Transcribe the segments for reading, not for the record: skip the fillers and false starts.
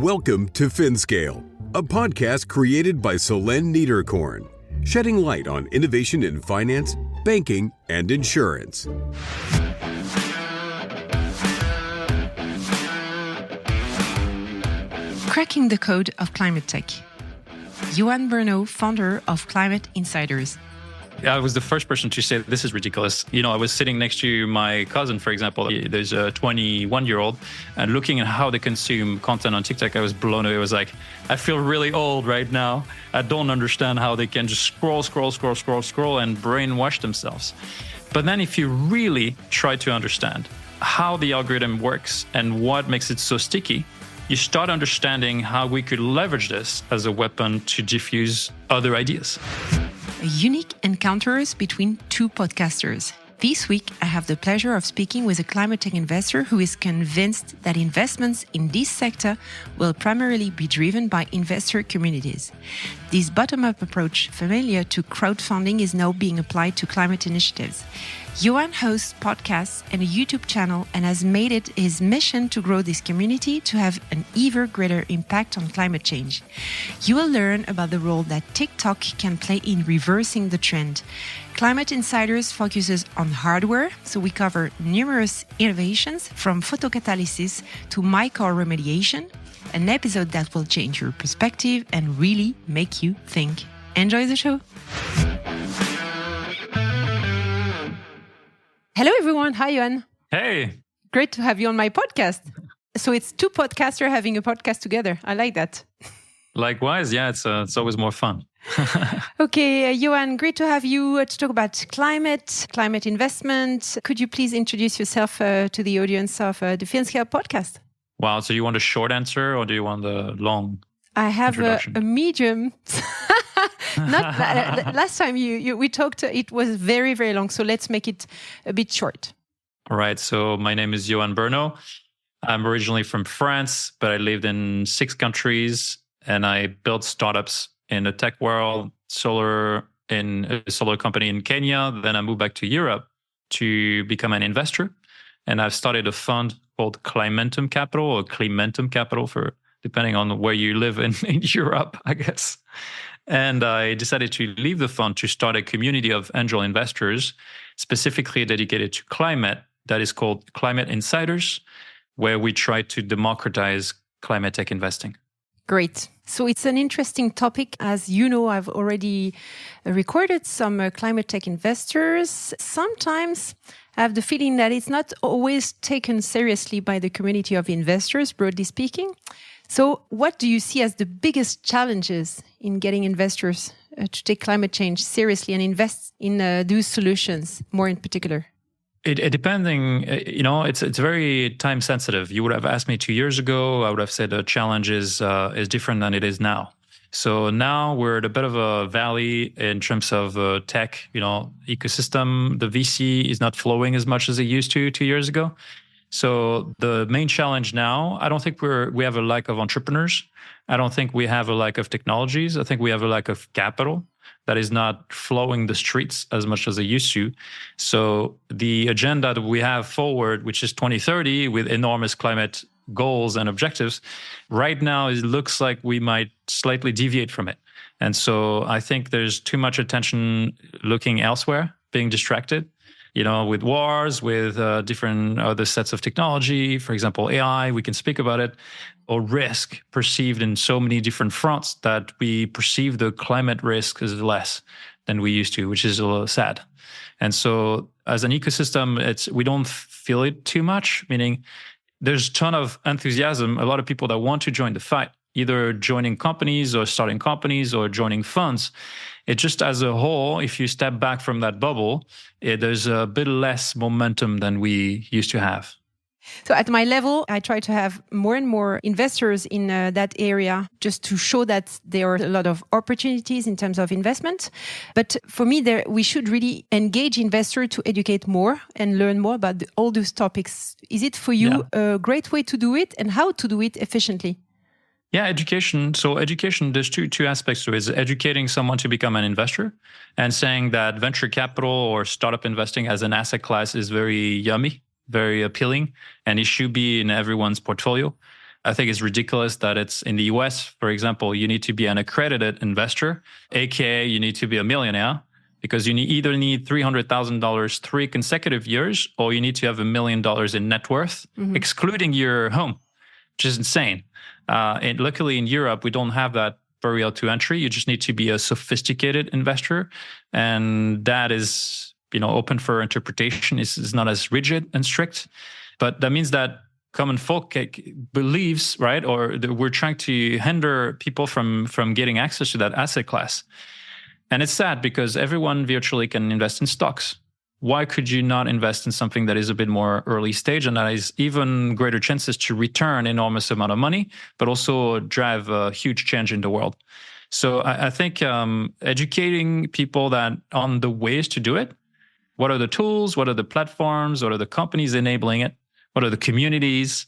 Welcome to Finscale, a podcast created by Solène Niederkorn, shedding light on innovation in finance, banking, and insurance. Cracking the code of climate tech. Yoann Berno, founder of Climate Insiders. I was the first person to say this is ridiculous. I was sitting next to my cousin, for example. There's a 21-year-old, and looking at how they consume content on TikTok, I was blown away. I was like, I feel really old right now. I don't understand how they can just scroll, and brainwash themselves. But then if you really try to understand how the algorithm works and what makes it so sticky, you start understanding how we could leverage this as a weapon to diffuse other ideas. Unique encounters between two podcasters. This week, I have the pleasure of speaking with a climate tech investor who is convinced that investments in this sector will primarily be driven by investor communities. This bottom-up approach, familiar to crowdfunding, is now being applied to climate initiatives. Yoann hosts podcasts and a YouTube channel and has made it his mission to grow this community to have an even greater impact on climate change. You will learn about the role that TikTok can play in reversing the trend. Climate Insiders focuses on hardware, so we cover numerous innovations from photocatalysis to mycar remediation, an episode that will change your perspective and really make you think. Enjoy the show. Hello, everyone. Hi, Yoann. Hey. Great to have you on my podcast. So it's two podcasters having a podcast together. I like that. Likewise. Yeah, it's always more fun. Okay, Yoann, great to have you to talk about climate investment. Could you please introduce yourself to the audience of the Finscale podcast? Wow. So you want a short answer or do you want the long? I have a medium. Not last time we talked, it was very, very long. So let's make it a bit short. All right. So my name is Yoann Berno. I'm originally from France, but I lived in 6 countries and I built startups in the tech world, in a solar company in Kenya. Then I moved back to Europe to become an investor. And I've started a fund called Climentum Capital or Climentum Capital depending on where you live in Europe, I guess. And I decided to leave the fund to start a community of angel investors, specifically dedicated to climate, that is called Climate Insiders, where we try to democratize climate tech investing. Great. So it's an interesting topic. As you know, I've already recorded some climate tech investors. Sometimes I have the feeling that it's not always taken seriously by the community of investors, broadly speaking. So what do you see as the biggest challenges in getting investors to take climate change seriously and invest in those solutions more in particular? It's very time sensitive. You would have asked me 2 years ago, I would have said the challenge is different than it is now. So now we're at a bit of a valley in terms of tech, ecosystem. The VC is not flowing as much as it used to 2 years ago. So the main challenge now, I don't think we have a lack of entrepreneurs. I don't think we have a lack of technologies. I think we have a lack of capital that is not flowing the streets as much as it used to. So the agenda that we have forward, which is 2030 with enormous climate goals and objectives, right now it looks like we might slightly deviate from it. And so I think there's too much attention looking elsewhere, being distracted. With wars, with different other sets of technology, for example, AI, we can speak about it, or risk perceived in so many different fronts that we perceive the climate risk as less than we used to, which is a little sad. And so as an ecosystem, we don't feel it too much, meaning there's a ton of enthusiasm, a lot of people that want to join the fight, either joining companies or starting companies or joining funds. It just as a whole, if you step back from that bubble, there's a bit less momentum than we used to have. So at my level, I try to have more and more investors in that area just to show that there are a lot of opportunities in terms of investment. But for me, we should really engage investors to educate more and learn more about all those topics. Is it for you a great way to do it and how to do it efficiently? Yeah, education. So education, there's two aspects to it. Is educating someone to become an investor and saying that venture capital or startup investing as an asset class is very yummy, very appealing, and it should be in everyone's portfolio. I think it's ridiculous that it's in the US, for example, you need to be an accredited investor, aka you need to be a millionaire, because you either need $300,000 3 consecutive years, or you need to have $1 million in net worth, excluding your home, which is insane. And luckily in Europe, we don't have that barrier to entry. You just need to be a sophisticated investor, and that is, open for interpretation. Is not as rigid and strict, but that means that common folk believes, right, or we're trying to hinder people from getting access to that asset class. And it's sad because everyone virtually can invest in stocks. Why could you not invest in something that is a bit more early stage and that has even greater chances to return enormous amount of money, but also drive a huge change in the world? So I think educating people that on the ways to do it, what are the tools, what are the platforms, what are the companies enabling it, what are the communities?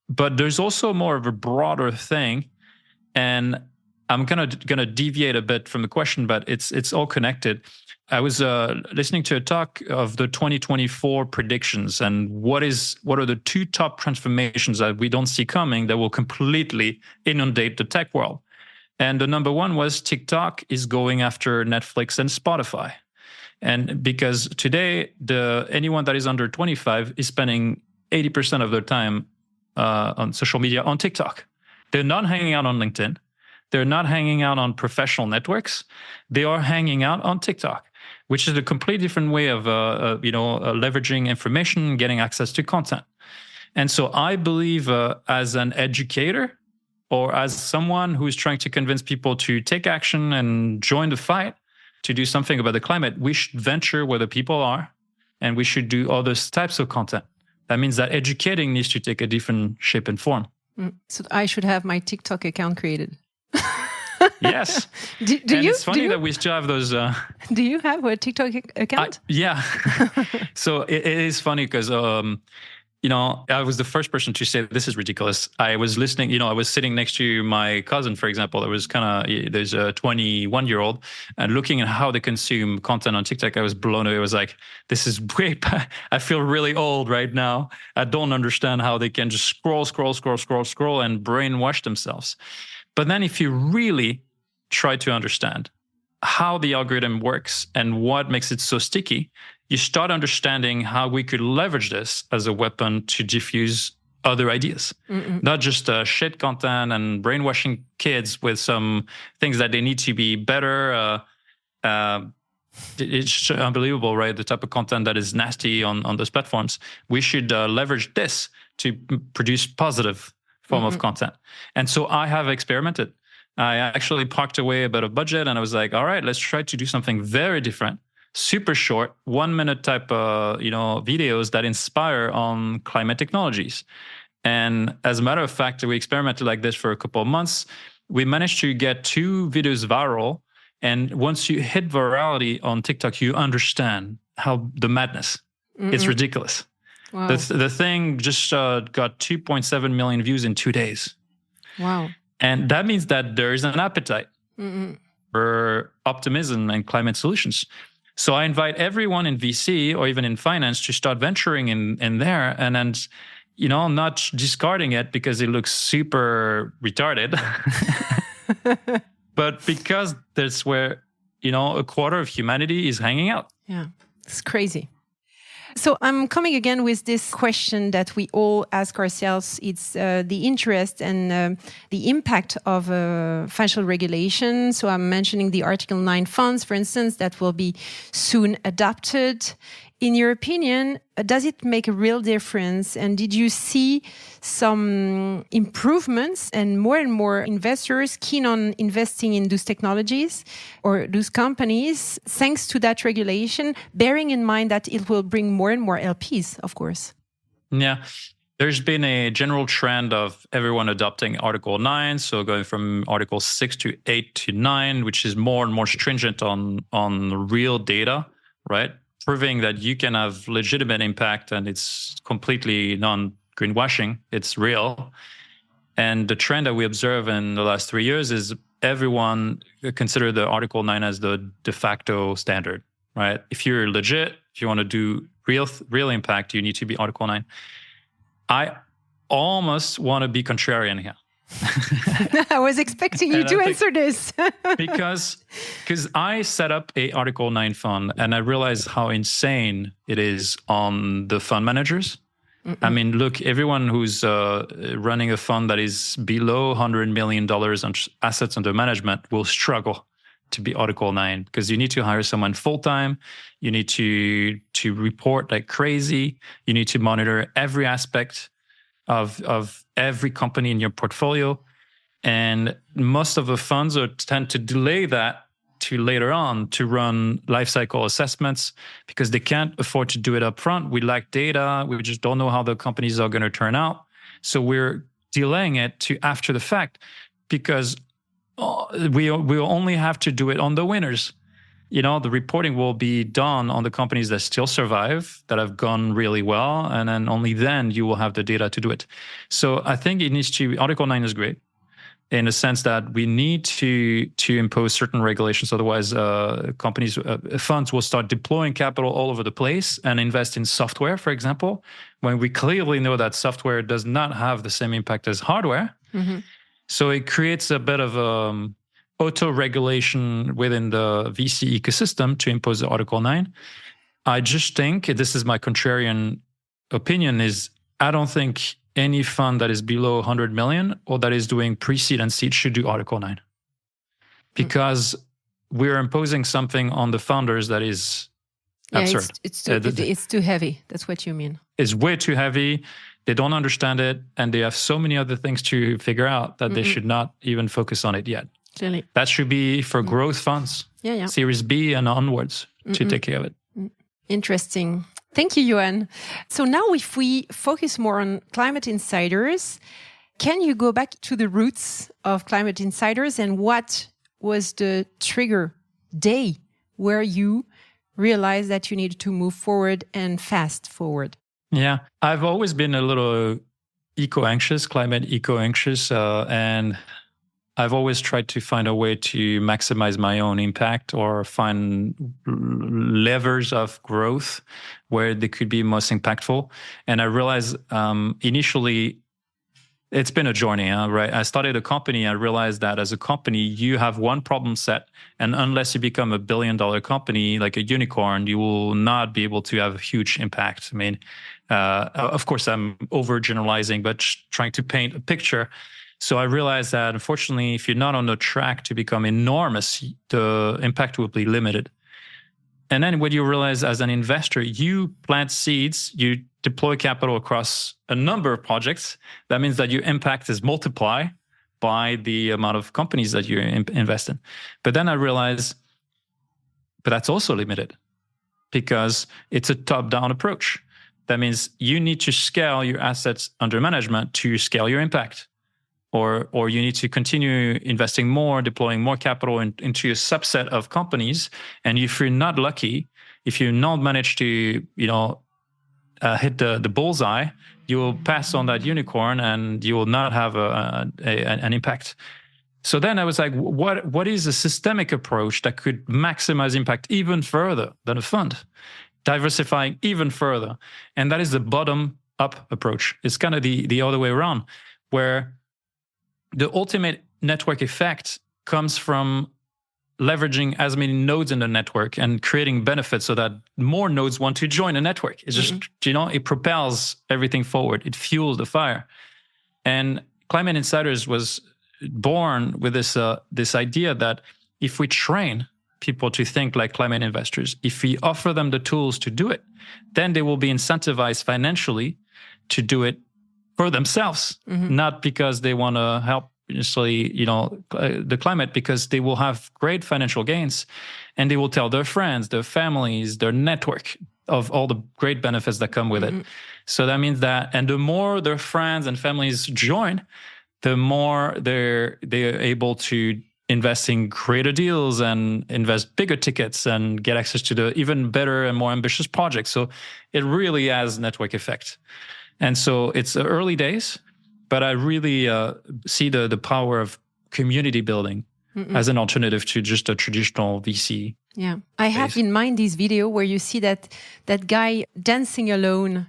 But there's also more of a broader thing. And I'm gonna deviate a bit from the question, but it's all connected. I was listening to a talk of the 2024 predictions and what are the 2 top transformations that we don't see coming that will completely inundate the tech world. And the number one was TikTok is going after Netflix and Spotify. And because today anyone that is under 25 is spending 80% of their time on social media on TikTok. They're not hanging out on LinkedIn. They're not hanging out on professional networks. They are hanging out on TikTok, which is a completely different way of leveraging information, getting access to content. And so I believe as an educator or as someone who is trying to convince people to take action and join the fight to do something about the climate, we should venture where the people are, and we should do other types of content. That means that educating needs to take a different shape and form. So I should have my TikTok account created. Yes. It's funny that we still have those. Do you have a TikTok account? Yeah. So it is funny because, I was the first person to say this is ridiculous. I was listening, I was sitting next to my cousin, for example. It was there's a 21-year-old, and looking at how they consume content on TikTok, I was blown away. I was like, this is way I feel really old right now. I don't understand how they can just scroll and brainwash themselves. But then if you really try to understand how the algorithm works and what makes it so sticky, you start understanding how we could leverage this as a weapon to diffuse other ideas, not just shit content and brainwashing kids with some things that they need to be better. It's unbelievable, right? The type of content that is nasty on those platforms. We should leverage this to produce positive form of content. And so I have experimented. I actually parked away a bit of budget and I was like, all right, let's try to do something very different, super short, 1-minute type videos that inspire on climate technologies. And as a matter of fact, we experimented like this for a couple of months. We managed to get 2 videos viral. And once you hit virality on TikTok, you understand how the madness. It's ridiculous. Wow. The thing just got 2.7 million views in 2 days. Wow. And that means that there is an appetite for optimism and climate solutions. So I invite everyone in VC or even in finance to start venturing in there and then, not discarding it because it looks super retarded, but because that's where, a quarter of humanity is hanging out. Yeah, it's crazy. So I'm coming again with this question that we all ask ourselves. It's the interest and the impact of financial regulation. So I'm mentioning the Article 9 funds, for instance, that will be soon adopted. In your opinion, does it make a real difference? And did you see some improvements and more investors keen on investing in those technologies or those companies thanks to that regulation, bearing in mind that it will bring more and more LPs, of course? Yeah. There's been a general trend of everyone adopting Article 9, so going from Article 6 to 8 to 9, which is more and more stringent on real data, right? Proving that you can have legitimate impact and it's completely non-greenwashing, it's real. And the trend that we observe in the last 3 years is everyone consider the Article 9 as the de facto standard, right? If you're legit, if you want to do real impact, you need to be Article 9. I almost want to be contrarian here. I was expecting you to answer this. because I set up a Article 9 fund and I realized how insane it is on the fund managers. I mean, look, everyone who's running a fund that is below $100 million on assets under management will struggle to be Article 9 because you need to hire someone full-time. You need to report like crazy. You need to monitor every aspect of every company in your portfolio. And most of the funds tend to delay that to later on to run life cycle assessments because they can't afford to do it up front. We lack data. We just don't know how the companies are going to turn out. So we're delaying it to after the fact because we only have to do it on the winners. You know, the reporting will be done on the companies that still survive, that have gone really well, and then only then you will have the data to do it. So I think it needs to, Article 9 is great in the sense that we need to impose certain regulations. Otherwise, funds will start deploying capital all over the place and invest in software, for example, when we clearly know that software does not have the same impact as hardware. Mm-hmm. So it creates a bit of auto-regulation within the VC ecosystem to impose the Article 9. I just think, this is my contrarian opinion, is I don't think any fund that is below 100 million or that is doing pre-seed and seed should do Article 9. Because we're imposing something on the founders that is absurd. It's too heavy. That's what you mean. It's way too heavy. They don't understand it. And they have so many other things to figure out that they should not even focus on it yet. Clearly. That should be for growth funds, Series B and onwards to take care of it. Interesting. Thank you, Yoann. So now if we focus more on Climate Insiders, can you go back to the roots of Climate Insiders and what was the trigger day where you realized that you needed to move forward and fast forward? Yeah, I've always been a little climate eco-anxious, and I've always tried to find a way to maximize my own impact or find levers of growth where they could be most impactful. And I realized initially, it's been a journey, right? I started a company. I realized that as a company, you have one problem set. And unless you become $1 billion company, like a unicorn, you will not be able to have a huge impact. I mean, of course, I'm overgeneralizing, but trying to paint a picture. So I realized that, unfortunately, if you're not on the track to become enormous, the impact will be limited. And then what you realize as an investor, you plant seeds, you deploy capital across a number of projects. That means that your impact is multiplied by the amount of companies that you invest in. But then I realized, but that's also limited because it's a top-down approach. That means you need to scale your assets under management to scale your impact. Or you need to continue investing more, deploying more capital into a subset of companies. And if you're not lucky, if you not manage to, hit the bullseye, you will pass on that unicorn and you will not have an impact. So then I was like, what is a systemic approach that could maximize impact even further than a fund, diversifying even further? And that is the bottom-up approach. It's kind of the other way around, where the ultimate network effect comes from leveraging as many nodes in the network and creating benefits so that more nodes want to join the network. It's just, it propels everything forward. It fuels the fire. And Climate Insiders was born with this idea that if we train people to think like climate investors, if we offer them the tools to do it, then they will be incentivized financially to do it for themselves, not because they want to help necessarily, the climate, because they will have great financial gains and they will tell their friends, their families, their network of all the great benefits that come with it. So that means that, and the more their friends and families join, the more they're able to invest in greater deals and invest bigger tickets and get access to the even better and more ambitious projects. So it really has network effect. And so it's early days, but I really see the power of community building as an alternative to just a traditional VC Yeah, I have in mind this video where you see that guy dancing alone,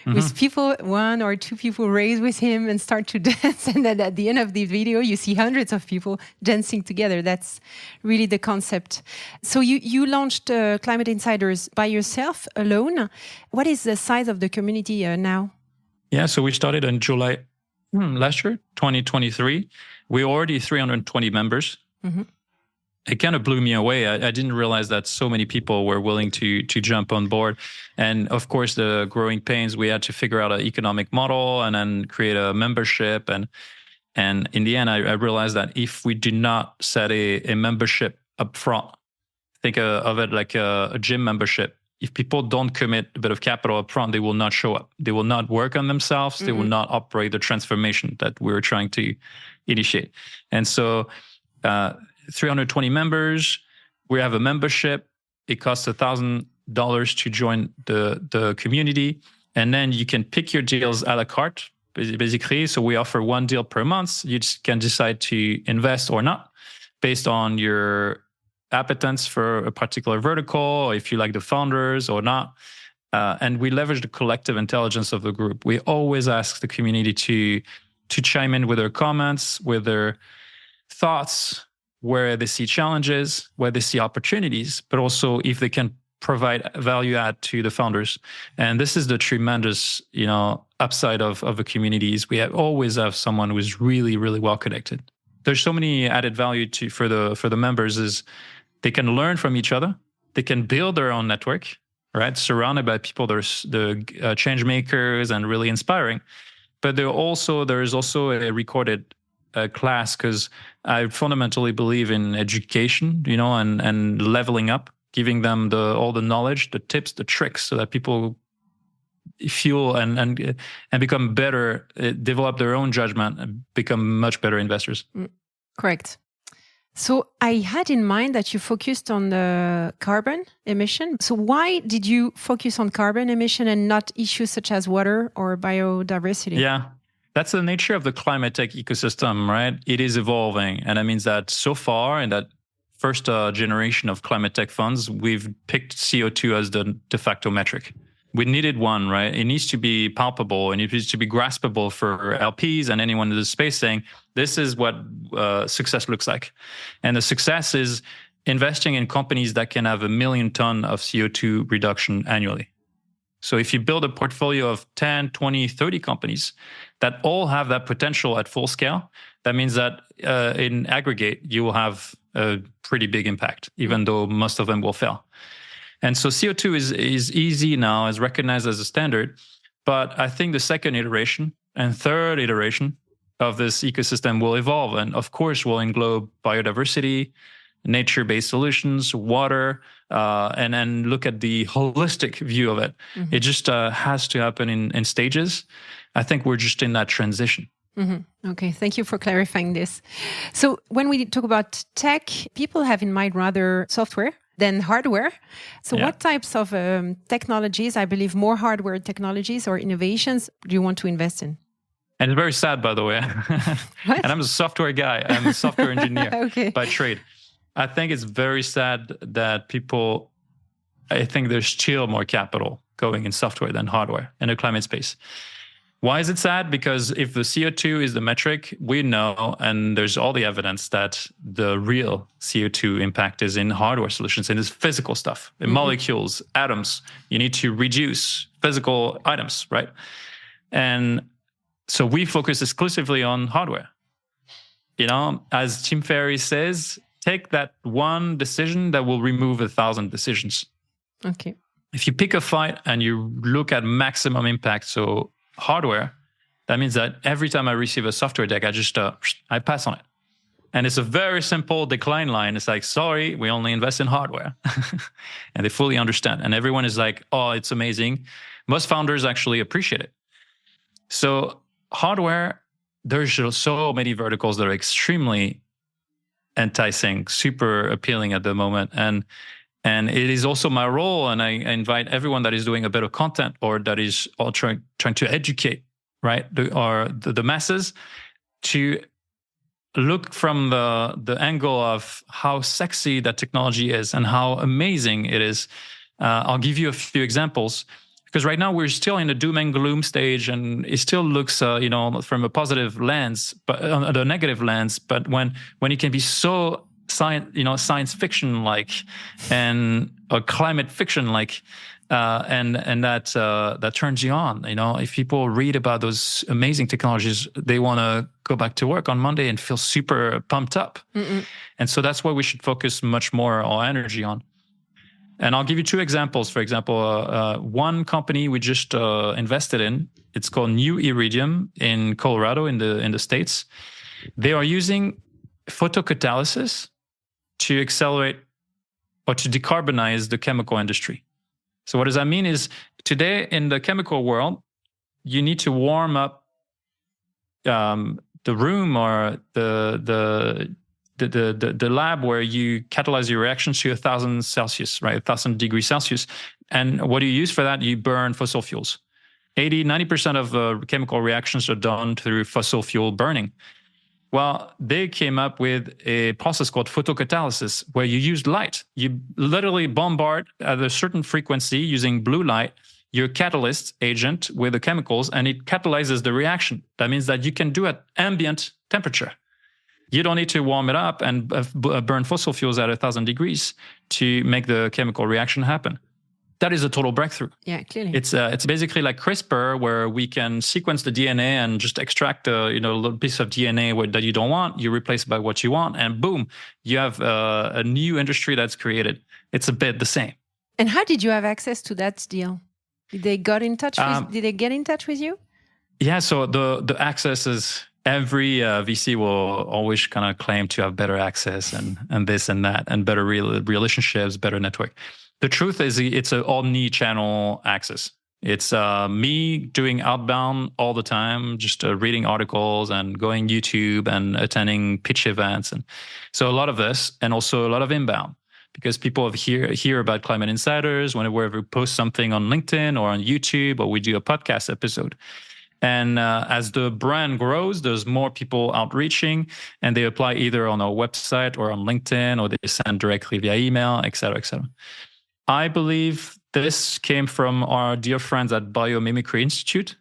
with people, 1 or 2 people raise with him and start to dance. And then at the end of the video, you see hundreds of people dancing together. That's really the concept. So you launched Climate Insiders by yourself, alone. What is the size of the community now? Yeah, so we started in July last year, 2023. We're already 320 members. Mm-hmm. It kind of blew me away. I didn't realize that so many people were willing to jump on board. And of course, the growing pains, we had to figure out an economic model and then create a membership. And in the end, I realized that if we do not set a membership up front, think of it like a gym membership. If people don't commit a bit of capital up front, they will not show up. They will not work on themselves. Mm-hmm. They will not operate the transformation that we're trying to initiate. And so 320 members. We have a membership. It costs $1,000 to join the community. And then you can pick your deals a la carte, basically. So we offer 1 deal per month. You just can decide to invest or not based on your appetence for a particular vertical, or if you like the founders or not. And we leverage the collective intelligence of the group. We always ask the community to chime in with their comments, with their thoughts, where they see challenges, where they see opportunities, but also if they can provide value add to the founders. And this is the tremendous, upside of the communities. We always have someone who is really, really well connected. There's so many added value for the members is they can learn from each other. They can build their own network, right? Surrounded by people, there's the change makers and really inspiring. But there is also a recorded class, because I fundamentally believe in education, and leveling up, giving them all the knowledge, the tips, the tricks, so that people feel and become better, develop their own judgment, and become much better investors. Correct. So I had in mind that you focused on the carbon emission. So why did you focus on carbon emission and not issues such as water or biodiversity? Yeah. That's the nature of the climate tech ecosystem, right? It is evolving. And that means that so far in that first generation of climate tech funds, we've picked CO2 as the de facto metric. We needed one, right? It needs to be palpable and it needs to be graspable for LPs and anyone in the space, saying, this is what success looks like. And the success is investing in companies that can have 1 million ton of CO2 reduction annually. So if you build a portfolio of 10, 20, 30 companies that all have that potential at full scale, that means that in aggregate, you will have a pretty big impact, even though most of them will fail. And so CO2 is easy now, is recognized as a standard. But I think the second iteration and third iteration of this ecosystem will evolve. And of course, will englobe biodiversity, nature-based solutions, water, and then look at the holistic view of it. Mm-hmm. It just has to happen in stages. I think we're just in that transition. Mm-hmm. Okay, thank you for clarifying this. So when we talk about tech, people have in mind rather software than hardware. So what types of technologies, I believe more hardware technologies or innovations, do you want to invest in? And it's very sad, by the way. And I'm a software guy. I'm a software engineer by trade. I think it's very sad that I think there's still more capital going in software than hardware in the climate space. Why is it sad? Because if the CO2 is the metric, we know, and there's all the evidence that the real CO2 impact is in hardware solutions, and it's physical stuff, in molecules, atoms. You need to reduce physical items, right? And so we focus exclusively on hardware. As Tim Ferriss says, take that one decision that will remove 1,000 decisions. Okay. If you pick a fight and you look at maximum impact, so hardware, that means that every time I receive a software deck, I pass on it. And it's a very simple decline line. It's like, sorry, we only invest in hardware. And they fully understand. And everyone is like, oh, it's amazing. Most founders actually appreciate it. So hardware, there's so many verticals that are extremely enticing, super appealing at the moment. And it is also my role, and I invite everyone that is doing a bit of content or that is all trying to educate, right, the masses, to look from the angle of how sexy that technology is and how amazing it is. I'll give you a few examples. Because right now we're still in the doom and gloom stage, and it still looks, from a positive lens, but the negative lens. But when it can be so science fiction like, and climate fiction like, and that turns you on. If people read about those amazing technologies, they want to go back to work on Monday and feel super pumped up. And so that's what we should focus much more our energy on. And I'll give you two examples. For example, one company we just invested in, it's called New Iridium in Colorado in the States. They are using photocatalysis to accelerate or to decarbonize the chemical industry. So what does that mean is today in the chemical world, you need to warm up the room or the lab where you catalyze your reactions to 1,000 Celsius, right? 1,000 degrees Celsius. And what do you use for that? You burn fossil fuels. 90% of chemical reactions are done through fossil fuel burning. Well, they came up with a process called photocatalysis, where you use light. You literally bombard at a certain frequency using blue light your catalyst agent with the chemicals, and it catalyzes the reaction. That means that you can do it at ambient temperature. You don't need to warm it up and burn fossil fuels at 1,000 degrees to make the chemical reaction happen. That is a total breakthrough. Yeah, clearly. It's basically like CRISPR, where we can sequence the DNA and just extract a little piece of DNA that you don't want. You replace it by what you want, and boom, you have a new industry that's created. It's a bit the same. And how did you have access to that deal? Did they get in touch with you? Yeah, so the access is, every VC will always kind of claim to have better access and this and that, and better relationships, better network. The truth is it's an omni-channel access. It's me doing outbound all the time, just reading articles and going YouTube and attending pitch events. And so a lot of this, and also a lot of inbound, because people hear about Climate Insiders whenever we post something on LinkedIn or on YouTube, or we do a podcast episode. And as the brand grows, there's more people outreaching, and they apply either on our website or on LinkedIn, or they send directly via email, et cetera, et cetera. I believe this came from our dear friends at Biomimicry Institute,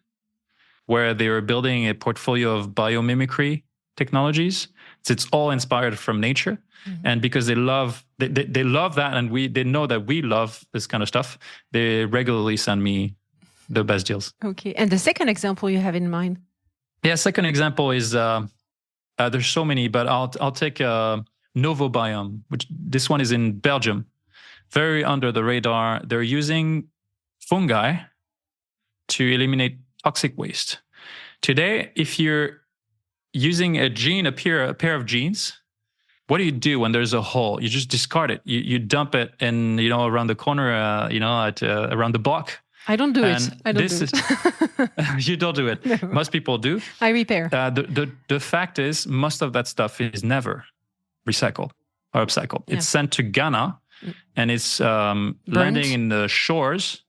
where they were building a portfolio of biomimicry technologies. It's all inspired from nature. Mm-hmm. And because they love that, and they know that we love this kind of stuff, they regularly send me the best deals. Okay. And the second example you have in mind? Yeah, second example is, there's so many, but I'll take Novobiome, which this one is in Belgium. Very under the radar. They're using fungi to eliminate toxic waste. Today, if you're using a pair of jeans, what do you do when there's a hole? You just discard it. You dump it in, around the corner, around the block. I don't do it. You don't do it. No. Most people do. I repair. The fact is, most of that stuff is never recycled or upcycled. Yeah. It's sent to Ghana, and it's landing in the shores.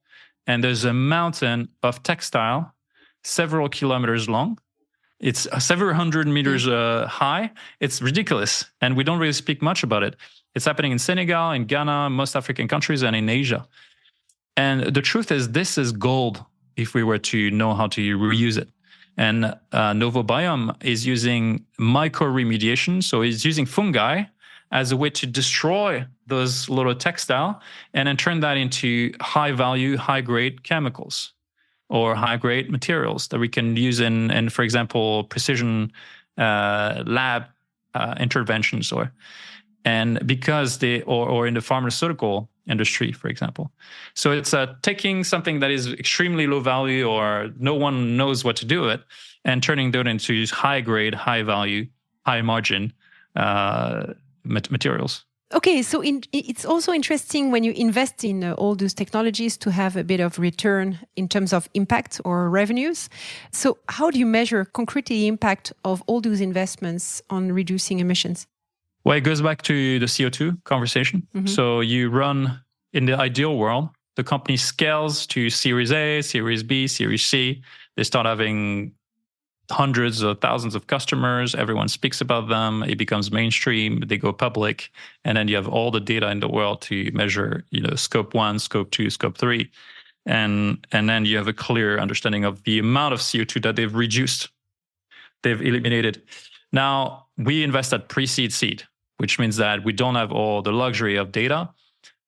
And there's a mountain of textile, several kilometers long. It's several hundred meters high. It's ridiculous. And we don't really speak much about it. It's happening in Senegal, in Ghana, most African countries, and in Asia. And the truth is, this is gold if we were to know how to reuse it. And Novobiome is using micro-remediation. So it's using fungi as a way to destroy those little textile and then turn that into high-value, high-grade chemicals or high-grade materials that we can use in for example, precision lab interventions, and because or in the pharmaceutical industry, for example. So it's taking something that is extremely low value or no one knows what to do with it, and turning that into high grade, high value, high margin materials. Okay, so it's also interesting when you invest in all those technologies to have a bit of return in terms of impact or revenues. So how do you measure concretely the impact of all those investments on reducing emissions? Well, it goes back to the CO2 conversation. Mm-hmm. So you run, in the ideal world, the company scales to Series A, Series B, Series C. They start having hundreds of thousands of customers. Everyone speaks about them. It becomes mainstream. They go public. And then you have all the data in the world to measure, scope 1, scope 2, scope 3. And then you have a clear understanding of the amount of CO2 that they've reduced, they've eliminated. Now, we invest at pre-seed seed, which means that we don't have all the luxury of data.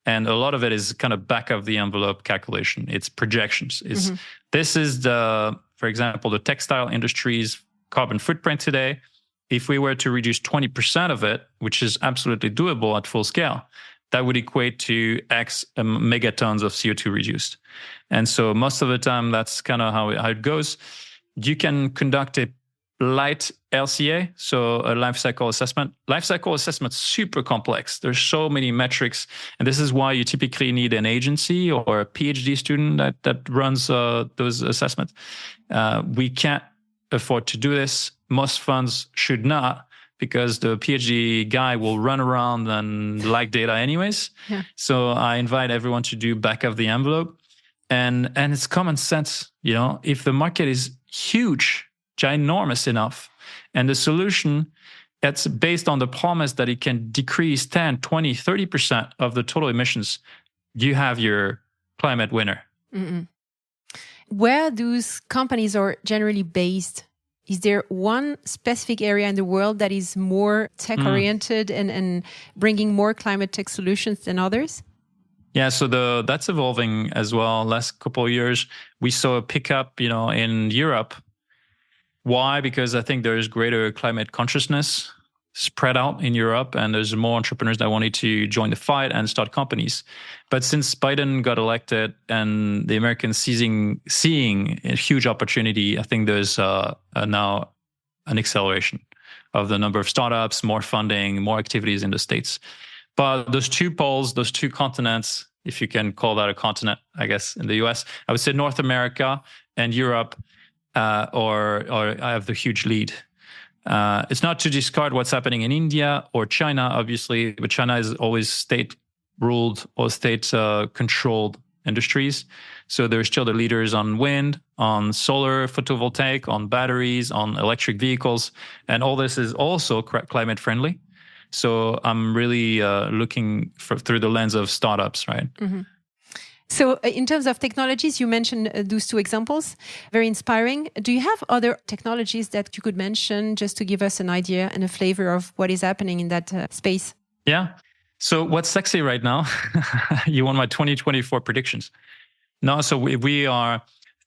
And a lot of it is kind of back of the envelope calculation. It's projections. This is for example, the textile industry's carbon footprint today. If we were to reduce 20% of it, which is absolutely doable at full scale, that would equate to X megatons of CO2 reduced. And so most of the time, that's kind of how it goes. You can conduct a light LCA, so a life cycle assessment. Life cycle assessment is super complex. There's so many metrics, and this is why you typically need an agency or a PhD student that runs those assessments. We can't afford to do this. Most funds should not, because the PhD guy will run around and like data anyways. Yeah. So I invite everyone to do back of the envelope. And it's common sense. If the market is huge, ginormous enough, and the solution, it's based on the promise that it can decrease 10, 20, 30% of the total emissions, you have your climate winner. Mm-mm. Where those companies are generally based? Is there one specific area in the world that is more tech-oriented and bringing more climate tech solutions than others? Yeah, so that's evolving as well. Last couple of years, we saw a pickup, in Europe. Why? Because I think there is greater climate consciousness spread out in Europe, and there's more entrepreneurs that wanted to join the fight and start companies. But since Biden got elected and the Americans seeing a huge opportunity, I think there's now an acceleration of the number of startups, more funding, more activities in the States. But those two poles, those two continents, if you can call that a continent, I guess, in the US, I would say North America and Europe or I have the huge lead. It's not to discard what's happening in India or China, obviously, but China is always state-ruled or state-controlled industries. So they're still the leaders on wind, on solar photovoltaic, on batteries, on electric vehicles. And all this is also climate-friendly. So I'm really looking through the lens of startups, right? Mm-hmm. So in terms of technologies, you mentioned those two examples, very inspiring. Do you have other technologies that you could mention just to give us an idea and a flavor of what is happening in that space? Yeah. So what's sexy right now? You want my 2024 predictions. No, so we are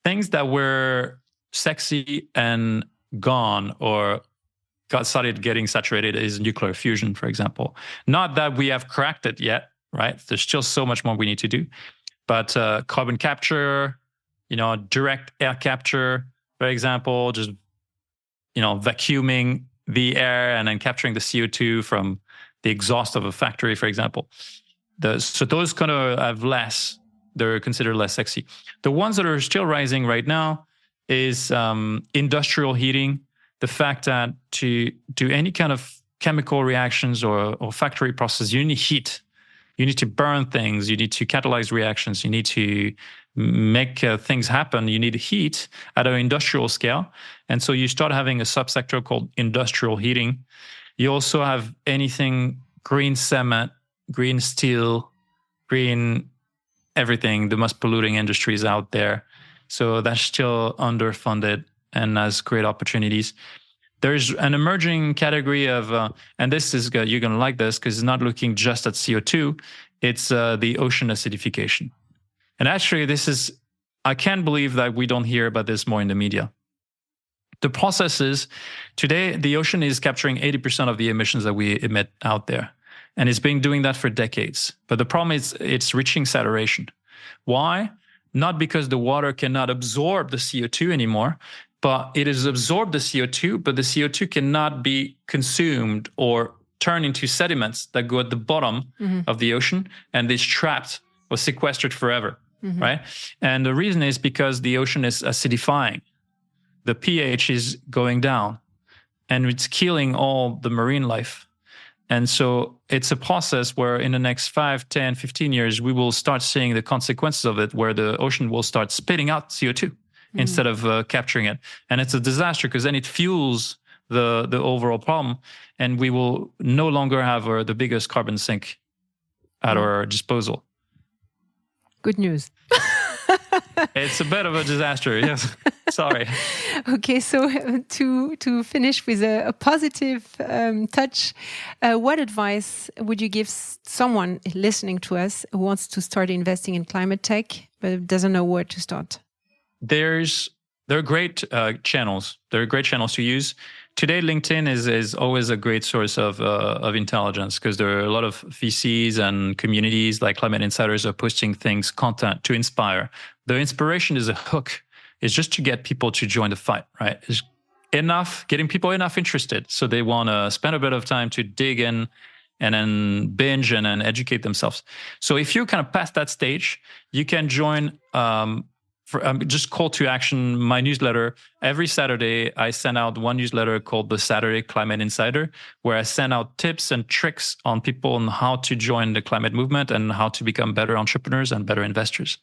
things that were sexy and gone or started getting saturated is nuclear fusion, for example. Not that we have cracked it yet, right? There's still so much more we need to do. But carbon capture, direct air capture, for example, just, vacuuming the air and then capturing the CO2 from the exhaust of a factory, for example. So those kind of have less, they're considered less sexy. The ones that are still rising right now is industrial heating. The fact that to do any kind of chemical reactions or factory process, you need heat. You need to burn things. You need to catalyze reactions. You need to make things happen. You need heat at an industrial scale. And so you start having a subsector called industrial heating. You also have anything green cement, green steel, green everything, the most polluting industries out there. So that's still underfunded and has great opportunities. There's an emerging category of, and this is, you're going to like this because it's not looking just at CO2, it's the ocean acidification. And actually, I can't believe that we don't hear about this more in the media. The process is, today, the ocean is capturing 80% of the emissions that we emit out there. And it's been doing that for decades. But the problem is it's reaching saturation. Why? Not because the water cannot absorb the CO2 anymore, but it has absorbed the CO2, but the CO2 cannot be consumed or turned into sediments that go at the bottom of the ocean, and it's trapped or sequestered forever, right? And the reason is because the ocean is acidifying. The pH is going down, and it's killing all the marine life. And so it's a process where in the next 5, 10, 15 years, we will start seeing the consequences of it, where the ocean will start spitting out CO2. instead of capturing it. And it's a disaster because then it fuels the overall problem, and we will no longer have the biggest carbon sink at our disposal. Good news. It's a bit of a disaster, yes. Sorry. Okay, so to finish with a positive touch, what advice would you give someone listening to us who wants to start investing in climate tech but doesn't know where to start? There are great channels. There are great channels to use. Today, LinkedIn is always a great source of intelligence because there are a lot of VCs and communities like Climate Insiders are posting content to inspire. The inspiration is a hook. It's just to get people to join the fight, right? It's getting people enough interested so they want to spend a bit of time to dig in and then binge and then educate themselves. So if you're kind of past that stage, you can join just call to action my newsletter. Every Saturday, I send out one newsletter called the Saturday Climate Insider, where I send out tips and tricks on people on how to join the climate movement and how to become better entrepreneurs and better investors.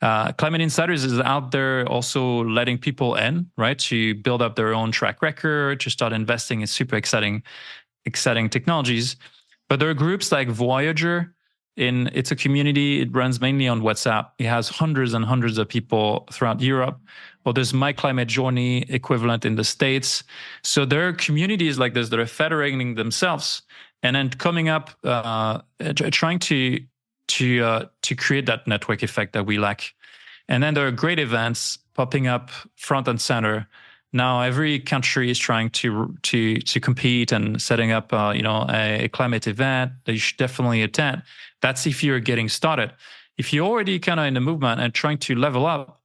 Climate Insiders is out there also letting people in, right, to build up their own track record, to start investing in super exciting technologies. But there are groups like Voyager. It's a community. It runs mainly on WhatsApp. It has hundreds and hundreds of people throughout Europe. Well, there's My Climate Journey equivalent in the States. So there are communities like this that are federating themselves and then coming up, trying to create that network effect that we lack. And then there are great events popping up front and center. Now every country is trying to compete and setting up a climate event that you should definitely attend. That's if you're getting started. If you're already kind of in the movement and trying to level up,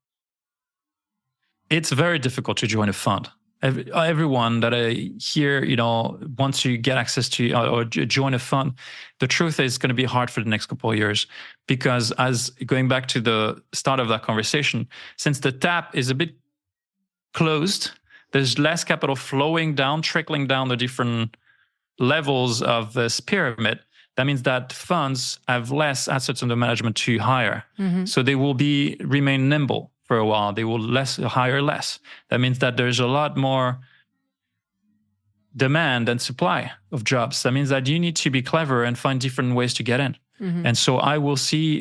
it's very difficult to join a fund. Everyone that I hear, wants to get access to or join a fund, the truth is it's going to be hard for the next couple of years because as going back to the start of that conversation, since the tap is a bit closed, there's less capital flowing down, trickling down the different levels of this pyramid. That means that funds have less assets under management to hire. Mm-hmm. So they will remain nimble for a while. They will hire less. That means that there's a lot more demand and supply of jobs. That means that you need to be clever and find different ways to get in. Mm-hmm. And so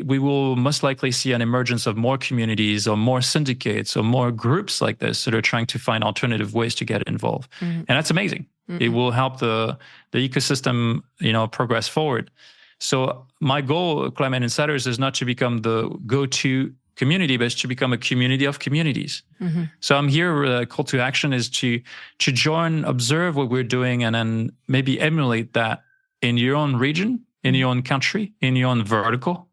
we will most likely see an emergence of more communities or more syndicates or more groups like this that are trying to find alternative ways to get involved. Mm-hmm. And that's amazing. Mm-hmm. It will help the ecosystem, progress forward. So my goal, Climate Insiders, is not to become the go-to community, but it's to become a community of communities. Mm-hmm. So I'm here, call to action is to join, observe what we're doing, and then maybe emulate that in your own region, in your own country, in your own vertical,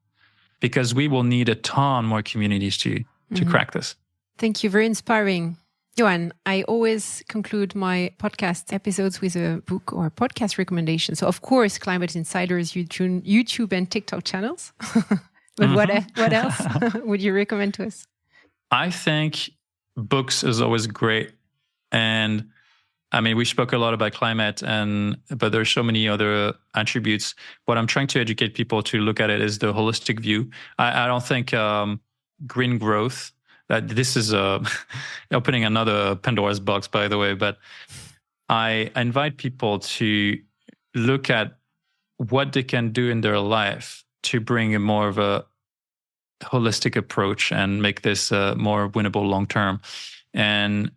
because we will need a ton more communities to crack this. Thank you. Very inspiring. Yoann, I always conclude my podcast episodes with a book or podcast recommendation. So, of course, Climate Insiders, YouTube and TikTok channels. But what else would you recommend to us? I think books is always great. And I mean, we spoke a lot about climate, but there's so many other attributes. What I'm trying to educate people to look at it is the holistic view. I don't think green growth, that this is opening another Pandora's box, by the way, but I invite people to look at what they can do in their life to bring a more of a holistic approach and make this more winnable long term. And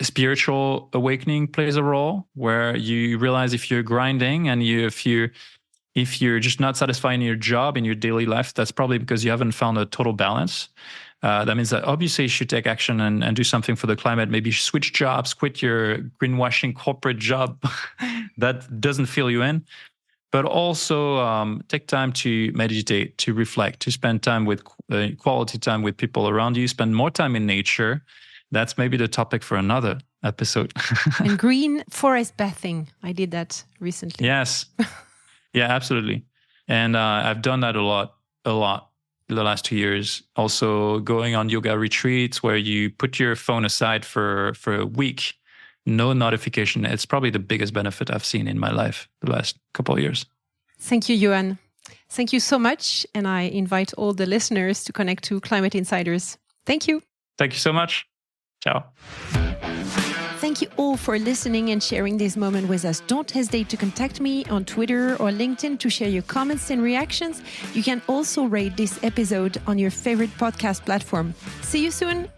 spiritual awakening plays a role where you realize if you're grinding and if you're just not satisfied in your job, in your daily life, that's probably because you haven't found a total balance. That means that obviously you should take action and do something for the climate. Maybe switch jobs, quit your greenwashing corporate job that doesn't fill you in. But also take time to meditate, to reflect, to spend time with quality time with people around you, spend more time in nature. That's maybe the topic for another episode. And green forest bathing. I did that recently. Yes. Yeah, absolutely. And I've done that a lot in the last 2 years. Also going on yoga retreats where you put your phone aside for a week. No notification. It's probably the biggest benefit I've seen in my life the last couple of years. Thank you, Yoann. Thank you so much. And I invite all the listeners to connect to Climate Insiders. Thank you. Thank you so much. Ciao. Thank you all for listening and sharing this moment with us. Don't hesitate to contact me on Twitter or LinkedIn to share your comments and reactions. You can also rate this episode on your favorite podcast platform. See you soon.